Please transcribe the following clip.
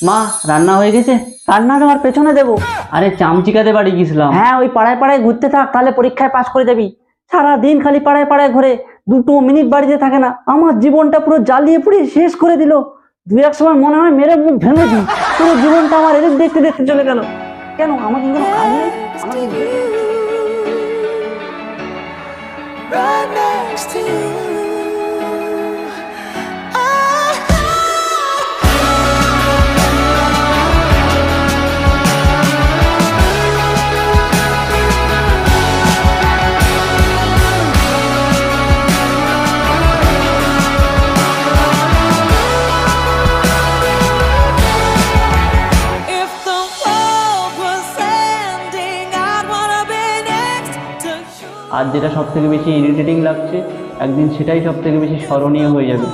মা রান্না হয়ে গেছে? রান্না দেওয়ার পেছনে দেবো। আরে চামচিকাতে বাড়ি গেছিলাম। হ্যাঁ, ওই পাড়ায় পাড়ায় ঘুরতে থাক, তাহলে পরীক্ষায় পাশ করে যাবি। সারাদিন খালি পাড়ায় পাড়ায় ঘুরে, 2 মিনিট বাড়িতে থাকে না। আমার জীবনটা পুরো জ্বালিয়ে পুড়িয়ে শেষ করে দিল। দু এক সময় মনে হয় মেরে মুখ ভেঙে দিই। পুরো জীবনটা আমার এদিক দেখতে দেখতে চলে গেল। কেন আমাকে কোনো কাজ নেই? আমাকে right next to you. If the world was ending, I'd wanna be next to you. আর যেটা সব থেকে বেশি ইরিটেটিং লাগছে, একদিন সেটাই সব থেকে বেশি স্মরণীয় হয়ে যাবে।